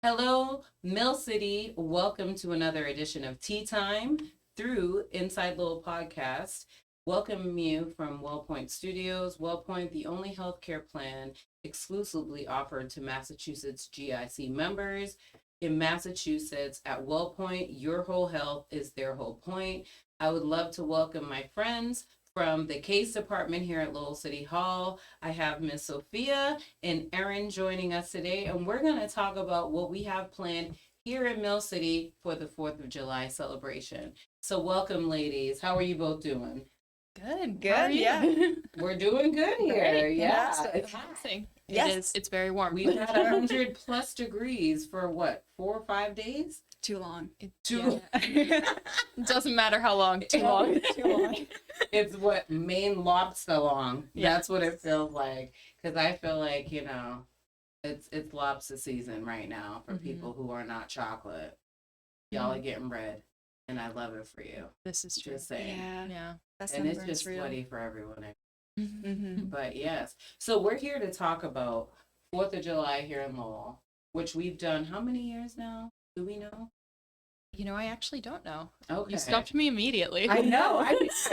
Hello, Mill City. Welcome to another edition of Tea Time through InsideLowell podcast. Welcome you from WellPoint Studios. WellPoint, the only healthcare plan exclusively offered to Massachusetts GIC members. In Massachusetts, at WellPoint, your whole health is their whole point. I would love to welcome my friends from the case department here at Lowell City Hall. I have Miss Sophia and Erin joining us today, and we're going to talk about what we have planned here in Mill City for the 4th of July celebration. So welcome, ladies. How are you both doing? Good. Yeah. We're doing good here. Great. Yeah. Fantastic. Amazing. Yes. It is. It's very warm. We've had 100 plus degrees for what, 4 or 5 days? Too long. Too It doesn't matter how long. Too long. Too long. It's what Maine lobster long. Yeah. That's what it feels like. Because I feel like, it's lobster season right now for people who are not chocolate. Y'all are getting red, and I love it for you. This is true. Just saying. Yeah. That's And it's just sweaty for everyone. Mm-hmm. But yes, so we're here to talk about 4th of July here in Lowell, which we've done how many years now? Do we know? I actually don't know. Okay. You stumped me immediately. I know.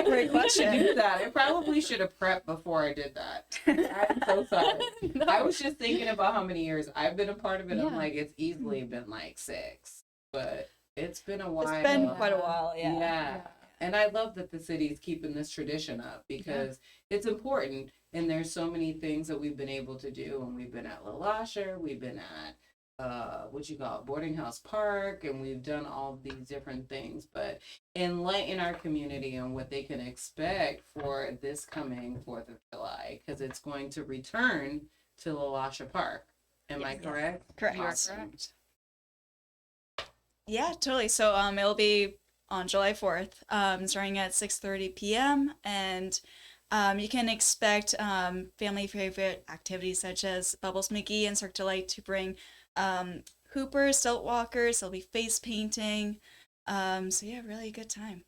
Great question. I do that. I probably should have prepped before I did that. I'm so sorry. No. I was just thinking about how many years I've been a part of it. I'm Yeah. like, it's easily been like 6, but it's been a while. It's been quite a while, yeah. Yeah. And I love that the city's keeping this tradition up because it's important. And there's so many things that we've been able to do. And we've been at LaLasher, we've been at Boarding House Park, and we've done all of these different things. But enlighten our community on what they can expect for this coming 4th of July, because it's going to return to LaLasher Park. Am I correct? Correct. You are Awesome. correct. Yeah, totally. So it'll be on July 4th, starting at 6:30 p.m. And you can expect family favorite activities such as Bubbles McGee and Cirque du Light to bring hoopers, stilt walkers. There'll be face painting. So yeah, really good time.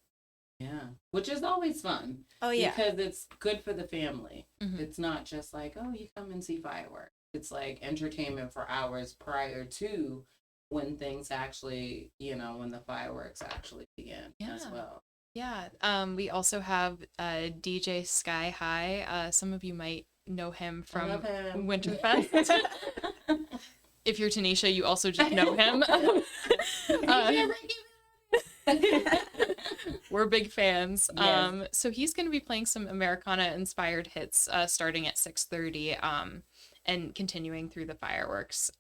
Yeah, which is always fun. Oh yeah. Because it's good for the family. Mhm. It's not just like, oh, you come and see fireworks. It's like entertainment for hours prior to when things actually, when the fireworks actually begin as Yeah. well. Yeah. We also have DJ Sky High. Some of you might know him I from love him. Winterfest. If you're Tanisha, you also just know him. We're big fans. Yes. So he's going to be playing some Americana-inspired hits starting at 6:30 and continuing through the fireworks.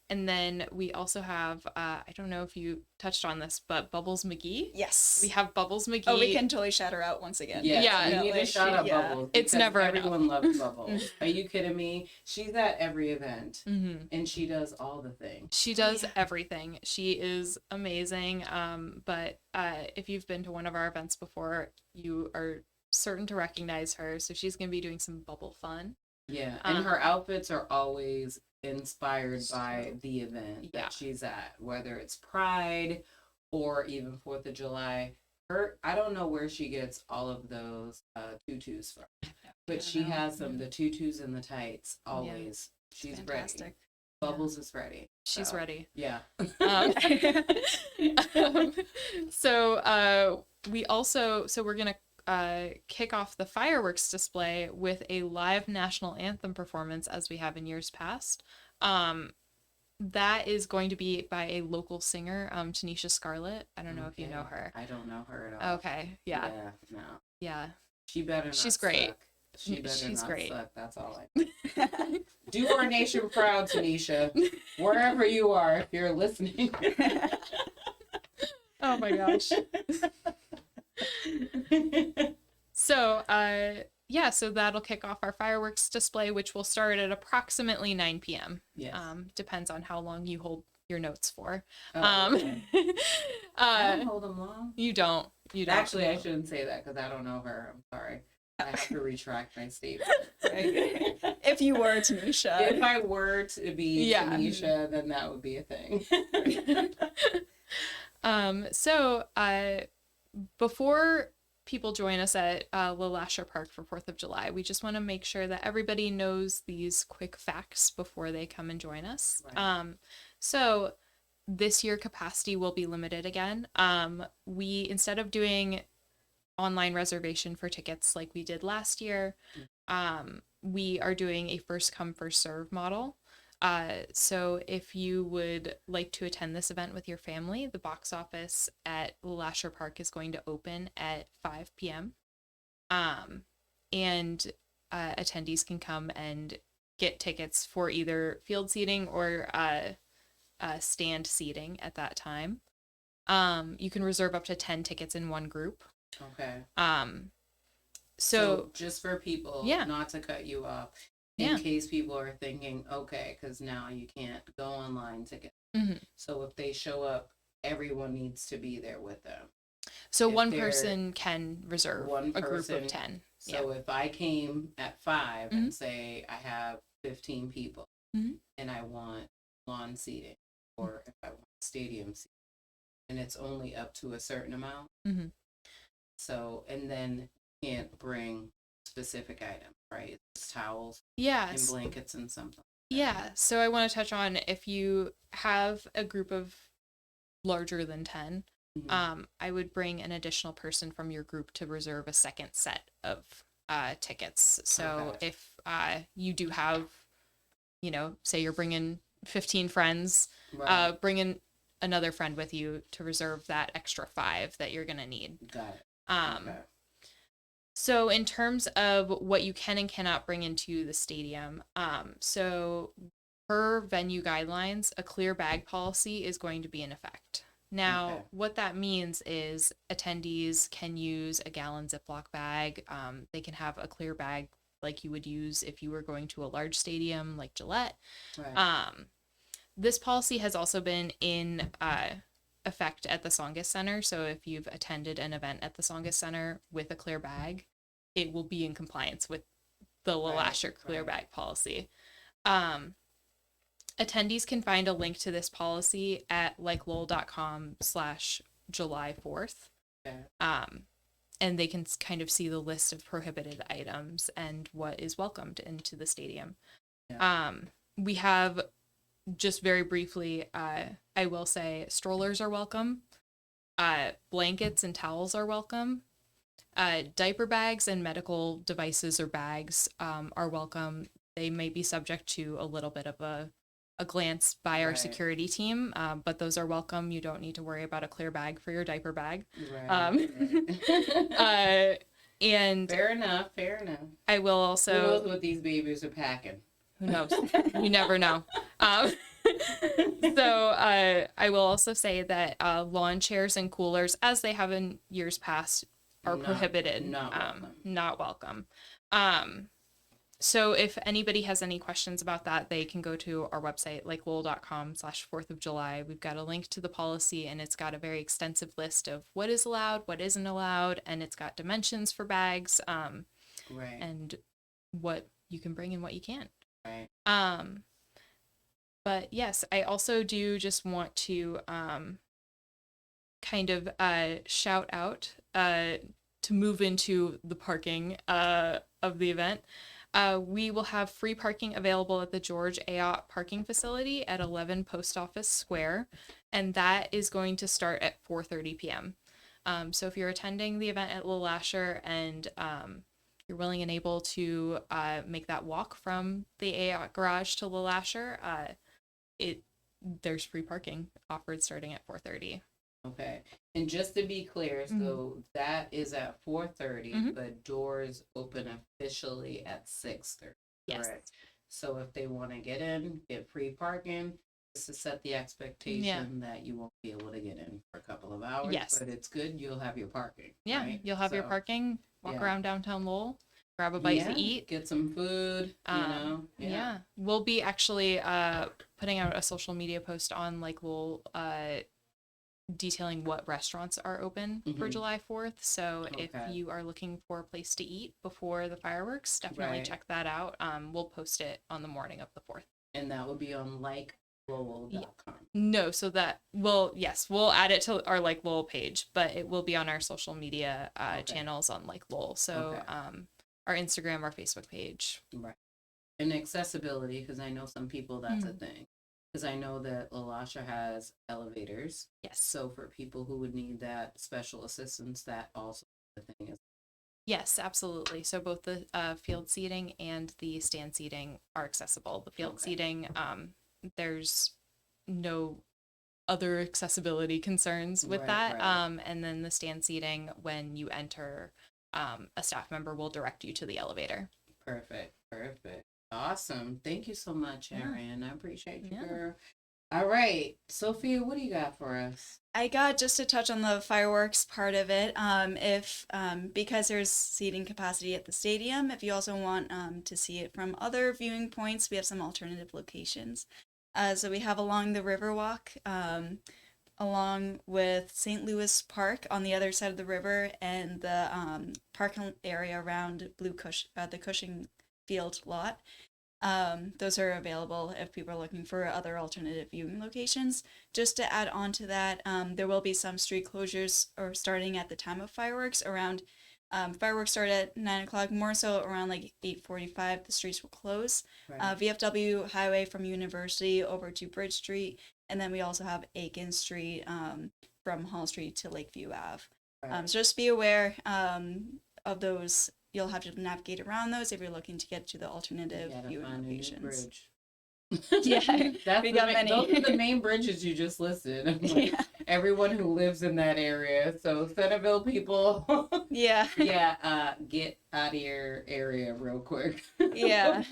And then we also have, I don't know if you touched on this, but Bubbles McGee. Yes. We have Bubbles McGee. Oh, we can totally shout her out once again. Yes, Yeah, we need to shout out Yeah. Bubbles. It's because never enough. everyone loves Bubbles. Are you kidding me? She's at every event, Mm-hmm. and she does all the things. She does yeah. everything. She is amazing. But if you've been to one of our events before, you are certain to recognize her. So she's going to be doing some bubble fun. Yeah, and her outfits are always inspired by the event Yeah. that she's at, whether it's Pride or even 4th of July. I don't know where she gets all of those tutus from, but she know. has them, the tutus and the tights, always. She's ready. Fantastic. Bubbles is ready. She's So, ready. Yeah. So we're gonna kick off the fireworks display with a live national anthem performance as we have in years past. That is going to be by a local singer, Tanisha Scarlett. I don't know if you know Okay. her. I don't know her at all. Okay, yeah. No. Yeah. She better not She's great. suck. She better She's not great. suck. That's all I do. Our nation proud, Tanisha. Wherever you are, if you're listening. Oh my gosh. So, so that'll kick off our fireworks display, which will start at approximately 9 p.m. Yes. Depends on how long you hold your notes for. Oh, okay. I don't hold them long. You don't. Actually, I shouldn't say that because I don't know her. I'm sorry. I have to retract my statement. If you were Tanisha. If I were to be Yeah. Tanisha, then that would be a thing. Before people join us at LeLasher Park for 4th of July. We just want to make sure that everybody knows these quick facts before they come and join us. Right. So this year capacity will be limited again. We, instead of doing online reservation for tickets like we did last year, we are doing a first come first serve model. So if you would like to attend this event with your family, the box office at Lasher Park is going to open at 5 p.m. And attendees can come and get tickets for either field seating or stand seating at that time. You can reserve up to 10 tickets in one group. Okay. So just for people, Yeah. not to cut you off, in case people are thinking, okay, because now you can't go online to get. Mhm. So if they show up, everyone needs to be there with them. So If one they're person can reserve one a group person, of 10. So if I came at 5 Mhm. and say I have 15 people Mhm. and I want lawn seating, or if I want stadium seating, and it's only up to a certain amount. Mhm. So, and then you can't bring specific items, right? It's towels and Yes. blankets and something. Yeah. So I want to touch on, if you have a group of larger than 10, I would bring an additional person from your group to reserve a second set of tickets. So Okay. if you do have, say you're bringing 15 friends, Right. bring in another friend with you to reserve that extra 5 that you're going to need. Got it. Okay. So in terms of what you can and cannot bring into the stadium, so per venue guidelines, a clear bag policy is going to be in effect. Now, Okay. what that means is attendees can use a gallon Ziploc bag. They can have a clear bag like you would use if you were going to a large stadium like Gillette. Right. This policy has also been in effect at the Songus Center. So if you've attended an event at the Songus Center with a clear bag, it will be in compliance with the LeLasher clear bag policy. Attendees can find a link to this policy at likelowell.com/July 4th. Okay. And they can kind of see the list of prohibited items and what is welcomed into the stadium. Yeah. We have, just very briefly, I will say strollers are welcome. Blankets and towels are welcome. Diaper bags and medical devices or bags are welcome. They may be subject to a little bit of a glance by our security team, but those are welcome. You don't need to worry about a clear bag for your diaper bag. Right. And Fair enough. I will also... Who knows what these babies are packing? Who knows? You never know. So I will also say that lawn chairs and coolers, as they have in years past, are prohibited. Not welcome. So if anybody has any questions about that, they can go to our website, likelowell.com/4th of July. We've got a link to the policy, and it's got a very extensive list of what is allowed, what isn't allowed, and it's got dimensions for bags, Right. and what you can bring and what you can't. Right. But yes, I also do just want to kind of shout out to move into the parking of the event. We will have free parking available at the George 𝐓𝐞𝐞 parking facility at 11 Post Office Square, and that is going to start at 4:30 p.m. So if you're attending the event at LeLasher and you're willing and able to make that walk from the 𝐓𝐞𝐞 garage to LeLasher, there's free parking offered starting at 4:30. Okay. And just to be clear, so that is at 4:30, but doors open officially at 6:30. Yes. Correct. So if they want to get in, get free parking, just to set the expectation that you won't be able to get in for a couple of hours. Yes. But it's good, you'll have your parking. Yeah, right? you'll have your parking, walk around downtown Lowell, grab a bite to eat. Get some food, Yeah. We'll be actually putting out a social media post on Lowell detailing what restaurants are open for July 4th. So if you are looking for a place to eat before the fireworks, definitely check that out. We'll post it on the morning of the 4th. And that will be on Lowell.com. No, so that will, yes, we'll add it to our like Lowell page, but it will be on our social media channels on like Lowell. So Okay. our Instagram, our Facebook page. Right. And accessibility, because I know some people that's a thing. Because I know that LaLasha has elevators. Yes. So for people who would need that special assistance, that also the thing is. Yes, absolutely. So both the field seating and the stand seating are accessible. The field seating, there's no other accessibility concerns with that. And then the stand seating, when you enter, a staff member will direct you to the elevator. Perfect. Awesome. Thank you so much, Erin. I appreciate you, Yeah. girl. All right. Sophia, what do you got for us? I got just to touch on the fireworks part of it. Because there's seating capacity at the stadium, if you also want to see it from other viewing points, we have some alternative locations. So we have along the Riverwalk, along with St. Louis Park on the other side of the river, and the parking area around the Cushing Field lot. Those are available if people are looking for other alternative viewing locations. Just to add on to that, there will be some street closures or starting at the time of fireworks. Around fireworks start at 9 o'clock, more so around like 8:45. The streets will close. Right. VFW Highway from University over to Bridge Street, and then we also have Aiken Street from Hall Street to Lakeview Ave. Right. So just be aware of those. You'll have to navigate around those if you're looking to get to the alternative viewing locations. Bridge. Yeah, we got many. Those are the main bridges you just listed. Like, everyone who lives in that area. So Centerville people. Yeah. Get out of your area real quick. Yeah.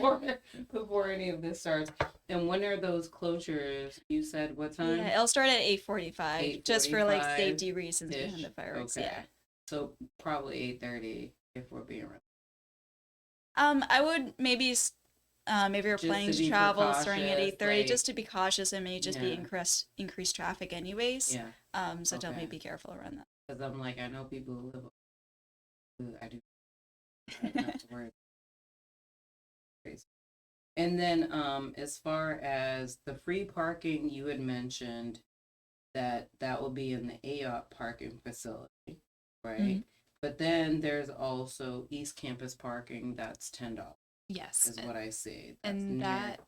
before any of this starts. And when are those closures? You said what time? Yeah, it'll start at 8:45, just for like safety reasons ish. behind the fireworks. Okay. Yeah. So probably 8:30 if we're being real. I would maybe if you're Just planning to to be travel starting at precautious, 8:30, like- just to be cautious, and may just be Yeah. increased traffic anyways. Yeah. So Okay. definitely be careful around that. Because I'm like, I know people who live. I do. Not to worry. Crazy. And then, as far as the free parking, you had mentioned that will be in the AOP parking facility, right? Mm-hmm. But then there's also East Campus parking that's $10. Yes. Is what I see. That's And near. that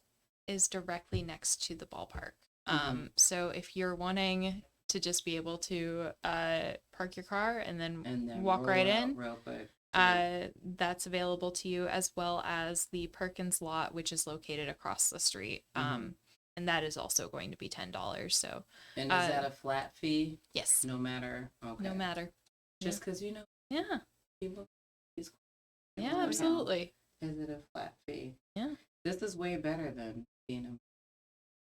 is directly next to the ballpark. Mhm. So if you're wanting to just be able to park your car and then walk roll right out in, real quick. that's available to you, as well as the Perkins lot, which is located across the street. And that is also going to be $10. So, And is that a flat fee? yes, No matter. Okay. no matter. Just because you know Yeah, people. yeah, absolutely. Is it a flat fee? Yeah. This is way better than being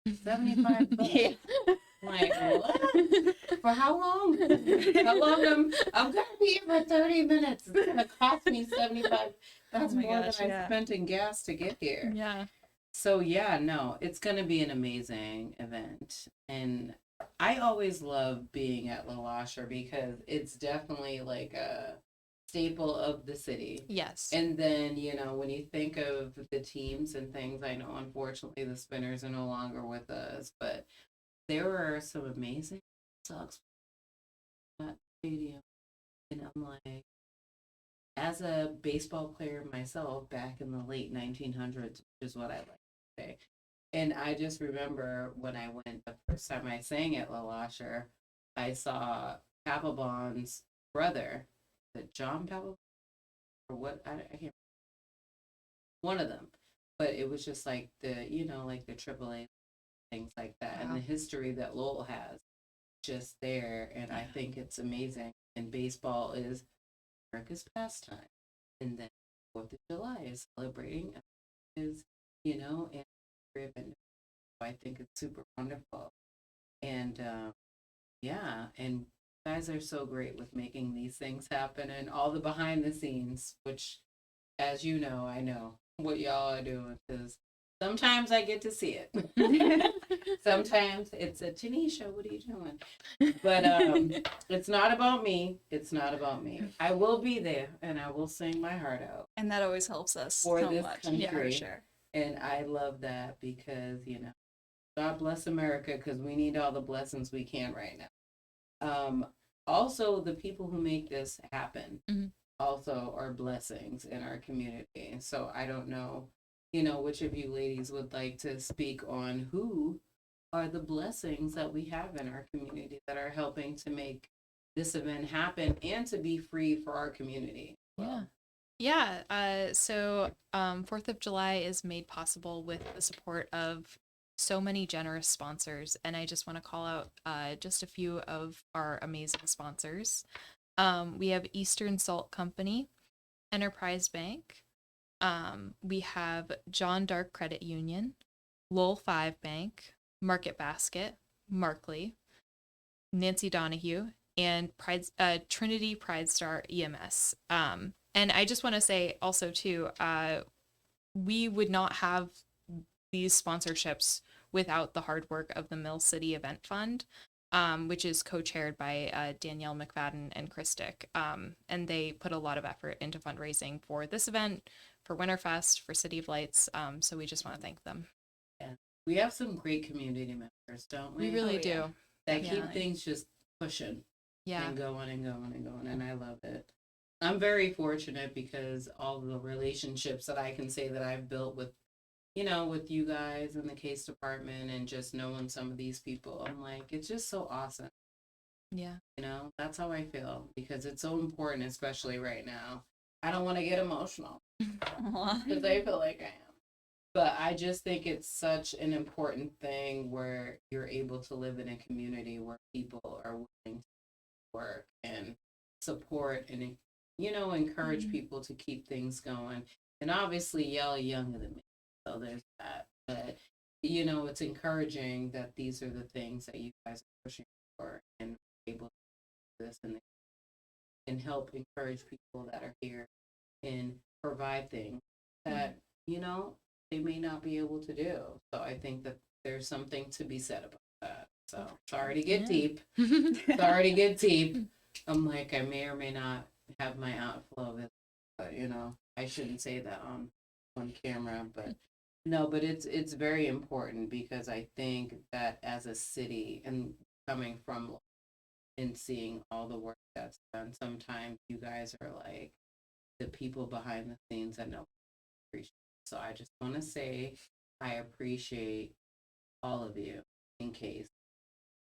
a $75. Yeah. Like, what? For how long? How long? I'm gonna be here for 30 minutes. It's gonna cost me 75. That's Oh my more gosh, than I yeah. spent in gas to get here. Yeah. So yeah, no, it's gonna be an amazing event, and I always love being at LaLasha because it's definitely like a staple of the city. Yes. And then, when you think of the teams and things, I know unfortunately the Spinners are no longer with us, but there were some amazing Sox at that stadium. And I'm like, as a baseball player myself back in the late 1900s, which is what I like to say. And I just remember when I went the first time I sang at LaLasha, I saw Papelbon's brother, John Papelbon, or what? I can't remember. One of them. But it was just like the AAA, things like that. Wow. And the history that Lowell has just there. And I think it's amazing. And baseball is America's pastime. And then 4th of July is celebrating and I think it's super wonderful. And and you guys are so great with making these things happen and all the behind the scenes, which, as you know, I know what y'all are doing, because sometimes I get to see it. Sometimes it's a Tanisha, what are you doing? But it's not about me. It's not about me. I will be there and I will sing my heart out And that always helps us for so this much. country. Yeah, for sure. And I love that because, God bless America, because we need all the blessings we can right now. Also, the people who make this happen also are blessings in our community. And so I don't know, which of you ladies would like to speak on who are the blessings that we have in our community that are helping to make this event happen and to be free for our community. So 4th of July is made possible with the support of so many generous sponsors, and I just want to call out just a few of our amazing sponsors. We have Eastern Salt Company, Enterprise Bank, we have John Dark Credit Union, Lowell 5 Bank, Market Basket, Markley, Nancy Donahue, and Trinity Pride Star EMS. And I just want to say also too, we would not have these sponsorships without the hard work of the Mill City Event Fund, which is co-chaired by Danielle McFadden and Chris Dick. And they put a lot of effort into fundraising for this event, for Winterfest, for City of Lights. So we just want to thank them. Yeah. We have some great community members, don't we? We really do. That keep things just pushing and going and going and going. And I love it. I'm very fortunate because all the relationships that I can say that I've built with you guys in the case department and just knowing some of these people, I'm like, it's just so awesome. Yeah. That's how I feel because it's so important, especially right now. I don't want to get emotional because I feel like I am. But I just think it's such an important thing where you're able to live in a community where people are willing to work and support and, encourage people to keep things going. And obviously, y'all are younger than me, so there's that. But, it's encouraging that these are the things that you guys are pushing for and able to do this and help encourage people that are here and provide things that, they may not be able to do. So I think that there's something to be said about that. So sorry to get deep. Sorry to get deep. I'm like, I may or may not have my outflow of it, but I shouldn't say that on camera, but no, but it's very important because I think that as a city and coming from and seeing all the work that's done, sometimes you guys are like the people behind the scenes that know appreciate. So I just want to say I appreciate all of you in case.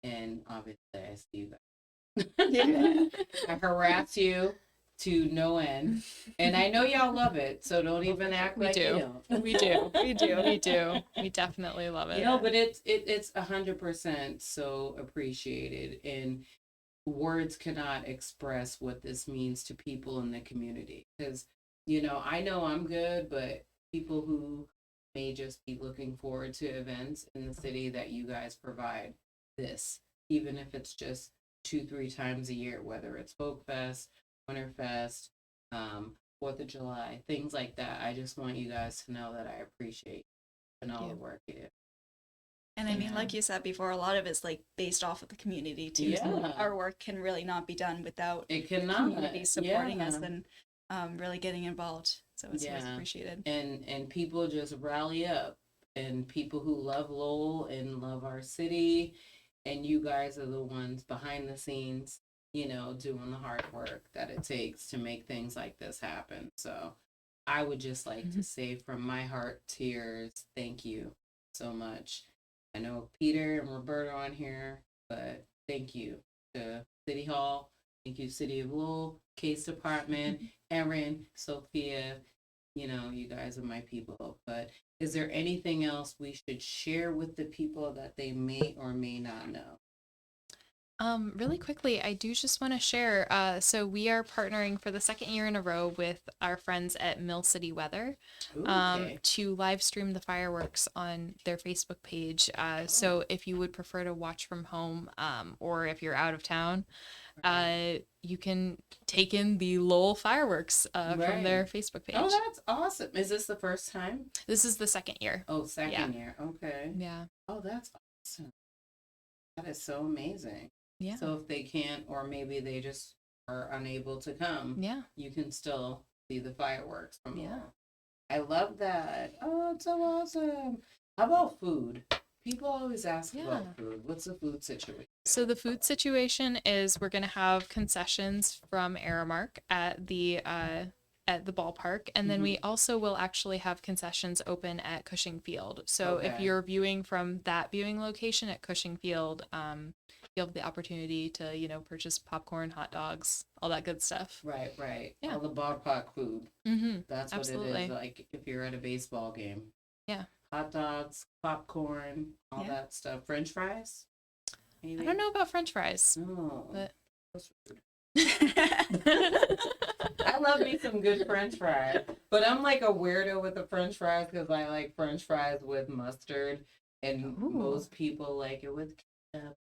And obviously I see you guys. I harass you to no end. And I know y'all love it, so don't even act like you don't. We do. We definitely love it. But it's 100% so appreciated. And words cannot express what this means to people in the community. Because, I know I'm good, but people who may just be looking forward to events in the city that you guys provide this, even if it's just 2-3 times a year, whether it's Folk Fest, Winterfest, 4th of July, things like that. I just want you guys to know that I appreciate and all the work you do. And I mean, like you said before, a lot of it's like based off of the community too. Yeah. So our work can really not be done without the community supporting us and really getting involved. So it's always appreciated. And people just rally up, and people who love Lowell and love our city, and you guys are the ones behind the scenes, doing the hard work that it takes to make things like this happen. So I would just like to say from my heart, tears, thank you so much. I know Peter and Roberta on here, but thank you to City Hall. Thank you, City of Lowell, Case Department, Erin, Sophia. You guys are my people. But is there anything else we should share with the people that they may or may not know? Really quickly, I do just want to share. So we are partnering for the second year in a row with our friends at Mill City Weather to live stream the fireworks on their Facebook page. So if you would prefer to watch from home, or if you're out of town, you can take in the Lowell fireworks from their Facebook page. Oh, that's awesome. Is this the first time? This is the second year. Oh, second year. Okay. Yeah. Oh, that's awesome. That is so amazing. Yeah. So if they can't, or maybe they just are unable to come, you can still see the fireworks from Lowell. I love that. Oh, it's so awesome. How about food? People always ask Yeah. about food. What's the food situation? So the food situation is we're gonna have concessions from Aramark at the ballpark, and then we also will actually have concessions open at Cushing Field. So if Okay. you're viewing from that viewing location at Cushing Field, you'll have the opportunity to purchase popcorn, hot dogs, all that good stuff. Right, right. Yeah. All the ballpark food. Mm-hmm. That's what it Absolutely. is. Like if you're at a baseball game. Yeah. Hot dogs, popcorn, all Yeah. that stuff. French fries? Maybe? I don't know about French fries, No. but That's rude. I love me some good French fries, but I'm like a weirdo with the French fries because I like French fries with mustard, and Ooh. most people like it with ketchup.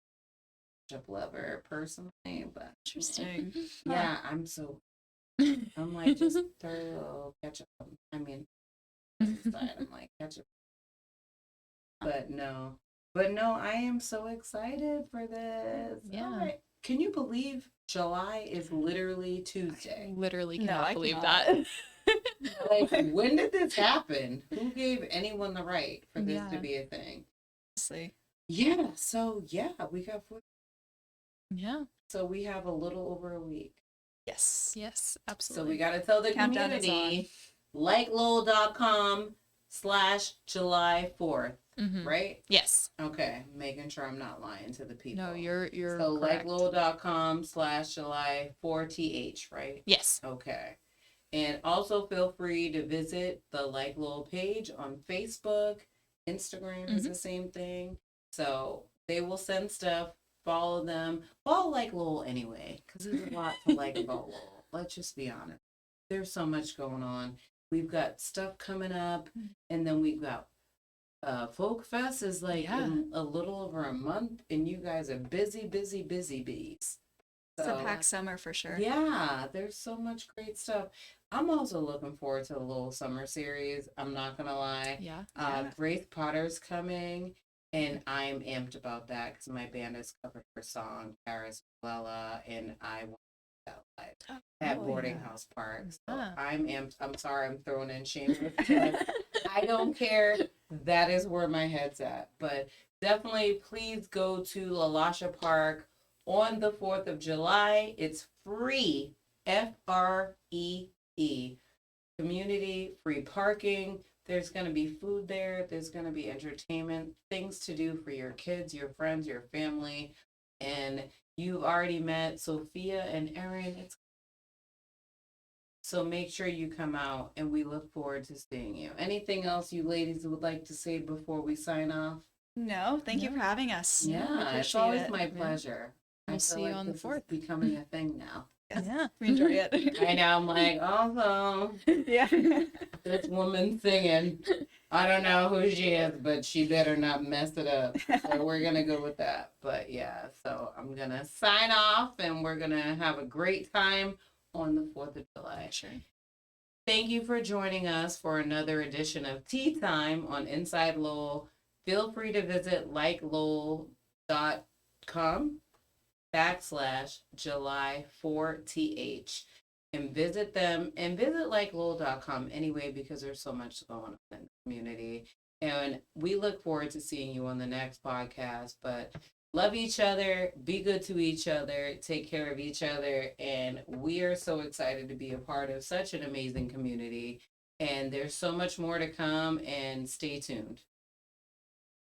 Ketchup lover personally, but Interesting. yeah, I'm like just throw a little ketchup. I mean, side, I'm like ketchup, but no, I am so excited for this. Yeah. All right. Can you believe July is literally Tuesday? literally No, cannot I believe cannot. that. Like, when did this happen? Who gave anyone the right for this to Yeah. be a thing? Honestly. Yeah, so yeah, we got food. Yeah. So we have a little over a week. Yes. Yes, So absolutely. we got to tell the Countdown is community, like Lowell.com/July 4th, Mhm. right? Yes. Okay, making sure I'm not lying to the people. No, you're So correct. LikeLowell.com/July 4th, right? Yes. Okay. And also feel free to visit the Like Lowell page on Facebook. Instagram is the same thing. So they will send stuff. Follow them. Follow Like Lowell anyway, because there's a lot to like about Lowell. Let's just be honest. There's so much going on. We've got stuff coming up, and then we've got Folk Fest is like in a little over a month, and you guys are busy bees. It's a So, packed summer for sure. yeah, there's so much great stuff. I'm also looking forward to the Lowell Summer Series. I'm not gonna lie. Yeah. Grace Potter's coming, and I'm amped about that because my band has covered her song Paris Bella, and I want that live at Boarding House Park. So I'm amped. I'm sorry, I'm throwing in shameless plug. I don't care. That is where my head's at. But definitely, please go to LaLasha Park on the 4th of July. It's free, FREE, community, free parking. There's going to be food there. There's going to be entertainment, things to do for your kids, your friends, your family. And you've already met Sophia and Erin. So make sure you come out, and we look forward to seeing you. Anything else you ladies would like to say before we sign off? No, thank you for having us. Yeah, it's Appreciate always it. my pleasure. We'll I feel see you like on the this is 4th. becoming a thing now. Yeah. We enjoy it. I know. I'm like, also, Yeah. this woman singing. I don't know who she is, but she better not mess it up. So we're gonna go with that. But yeah, so I'm gonna sign off, and we're gonna have a great time on the 4th of July. Sure. Thank you for joining us for another edition of Tea Time on Inside Lowell. Feel free to visit likelowell.com/July 4th and visit them, and visit likelowell.com anyway, because there's so much going on in the community. And we look forward to seeing you on the next podcast. But love each other, be good to each other, take care of each other. And we are so excited to be a part of such an amazing community. And there's so much more to come, and stay tuned.